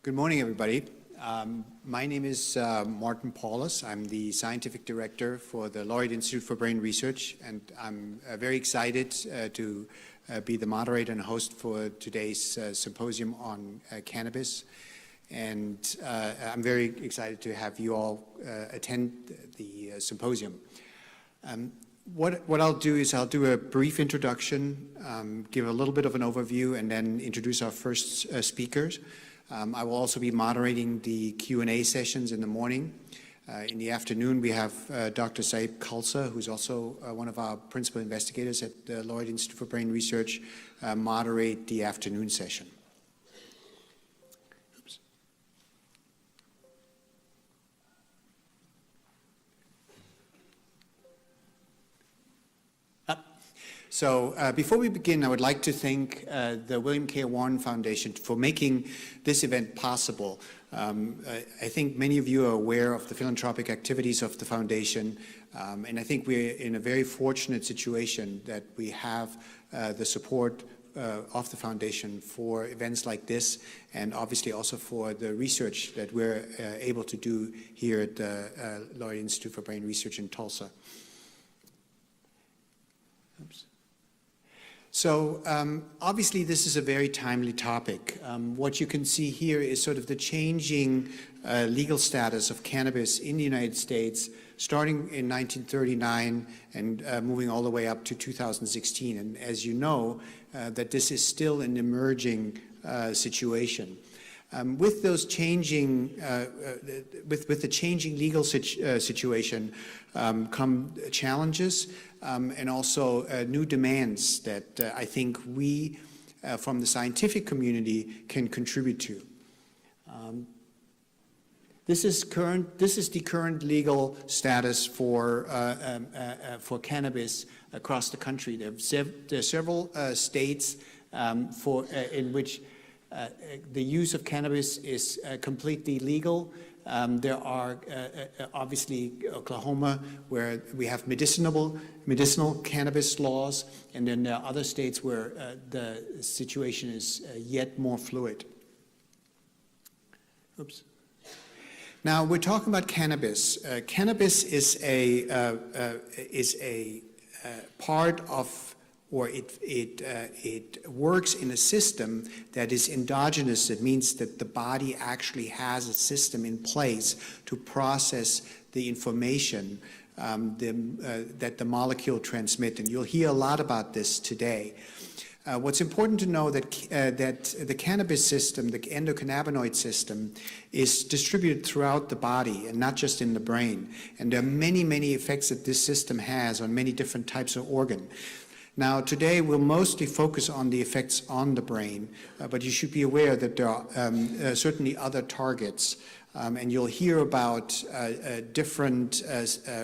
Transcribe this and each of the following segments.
Good morning, everybody. My name is Martin Paulus. I'm the Scientific Director for the Laureate Institute for Brain Research, and I'm very excited to be the moderator and host for today's symposium on cannabis. And I'm very excited to have you all attend the symposium. What I'll do is I'll do a brief introduction, give a little bit of an overview, and then introduce our first speakers. I will also be moderating the Q&A sessions in the morning. In the afternoon, we have Dr. Saib Khalsa, who's also one of our principal investigators at the Laureate Institute for Brain Research, moderate the afternoon session. Oops. So before we begin, I would like to thank the William K. Warren Foundation for making this event possible. I think many of you are aware of the philanthropic activities of the foundation, and I think we're in a very fortunate situation that we have the support of the foundation for events like this, and obviously also for the research that we're able to do here at the Laureate Institute for Brain Research in Tulsa. Oops. So obviously this is a very timely topic. What you can see here is sort of the changing legal status of cannabis in the United States, starting in 1939 and moving all the way up to 2016. And as you know, that this is still an emerging situation. With those changing, with the changing legal situation, come challenges and also new demands that I think we, from the scientific community, can contribute to. This is the current legal status for cannabis across the country. There are several states in which the use of cannabis is completely legal. There are obviously Oklahoma, where we have medicinal cannabis laws, and then there are other states where the situation is yet more fluid. Oops. Now we're talking about cannabis. Cannabis is a part of, or it works in a system that is endogenous. It means that the body actually has a system in place to process the information that the molecule transmits. And you'll hear a lot about this today. What's important to know that the cannabis system, the endocannabinoid system, is distributed throughout the body and not just in the brain. And there are many, many effects that this system has on many different types of organ. Now, today we'll mostly focus on the effects on the brain, but you should be aware that there are certainly other targets, and you'll hear about different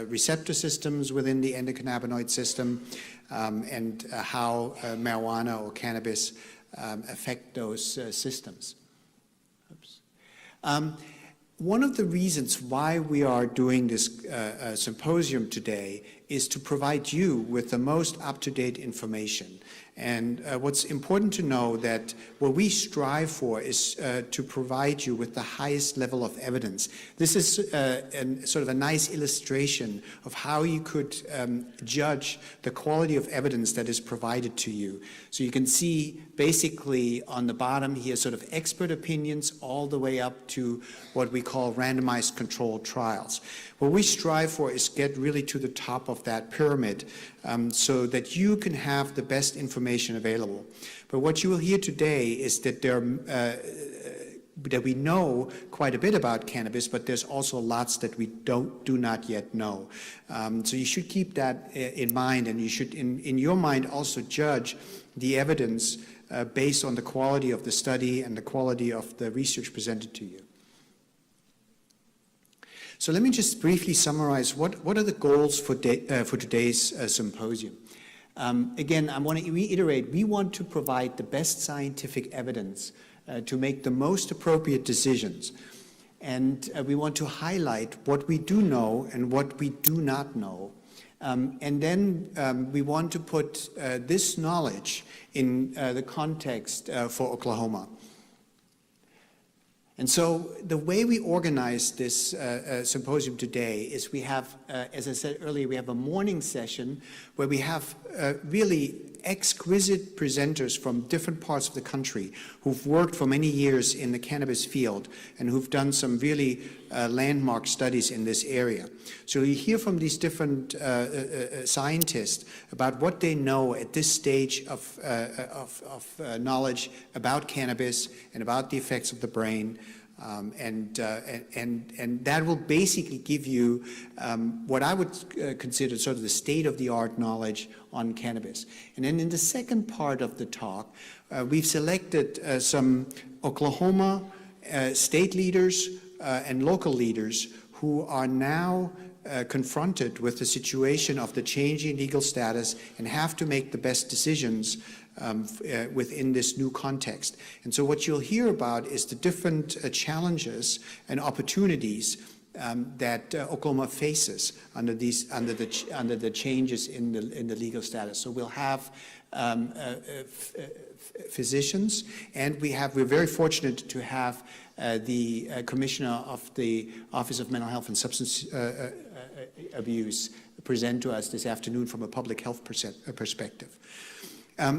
receptor systems within the endocannabinoid system and how marijuana or cannabis affect those systems. Oops. One of the reasons why we are doing this symposium today is to provide you with the most up-to-date information. And what's important to know that what we strive for is to provide you with the highest level of evidence. This is sort of a nice illustration of how you could judge the quality of evidence that is provided to you. So you can see basically on the bottom here sort of expert opinions all the way up to what we call randomized controlled trials. What we strive for is get really to the top of that pyramid so that you can have the best information available. But what you will hear today is that that we know quite a bit about cannabis, but there's also lots that we do not yet know. So you should keep that in mind, and you should, in your mind, also judge the evidence based on the quality of the study and the quality of the research presented to you. So let me just briefly summarize what are the goals for today's symposium. Again, I want to reiterate, we want to provide the best scientific evidence to make the most appropriate decisions. And we want to highlight what we do know and what we do not know. And then we want to put this knowledge in the context for Oklahoma. And so the way we organize this symposium today is we have, as I said earlier, we have a morning session where we have really exquisite presenters from different parts of the country who've worked for many years in the cannabis field and who've done some really landmark studies in this area. So you hear from these different scientists about what they know at this stage of knowledge about cannabis and about the effects of the brain. And that will basically give you what I would consider sort of the state-of-the-art knowledge on cannabis. And then in the second part of the talk, we've selected some Oklahoma state leaders and local leaders who are now confronted with the situation of the changing legal status and have to make the best decisions within this new context. And so what you'll hear about is the different challenges and opportunities that Oklahoma faces under the changes in the legal status. So we'll have physicians, and we're very fortunate to have the Commissioner of the Office of Mental Health and Substance Abuse present to us this afternoon from a public health perspective.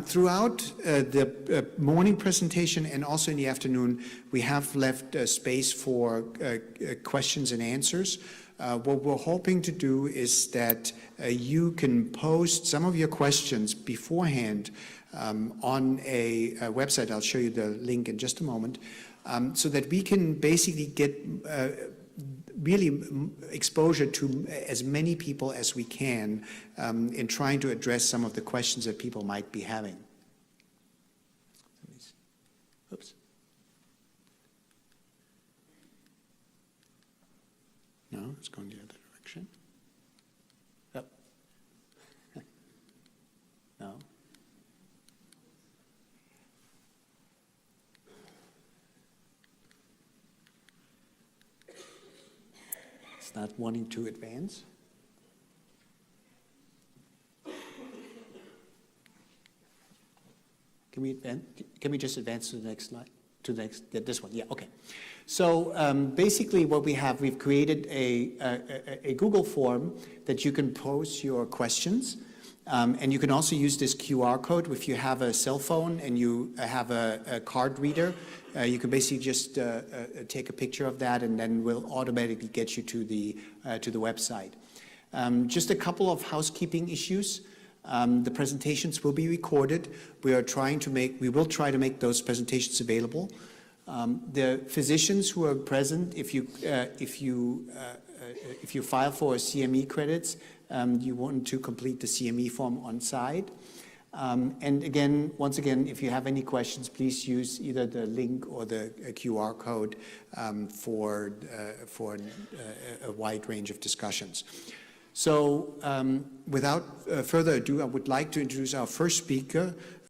Throughout the morning presentation and also in the afternoon, we have left space for questions and answers. What we're hoping to do is that you can post some of your questions beforehand on a website. I'll show you the link in just a moment, so that we can basically get really exposure to as many people as we can in trying to address some of the questions that people might be having. Oops. No, it's going the other direction. Yep. No. It's not wanting to advance. Can we just advance to the next slide? To the next, this one, yeah, okay. So basically what we have, we've created a Google form that you can post your questions. And you can also use this QR code. If you have a cell phone and you have a card reader, you can basically just take a picture of that, and then we'll automatically get you to the website. Just a couple of housekeeping issues. The presentations will be recorded. We will try to make those presentations available. The physicians who are present, if you file for CME credits, you want to complete the CME form on site. And again, once again, if you have any questions, please use either the link or the QR code for a wide range of discussions. So without further ado, I would like to introduce our first speaker,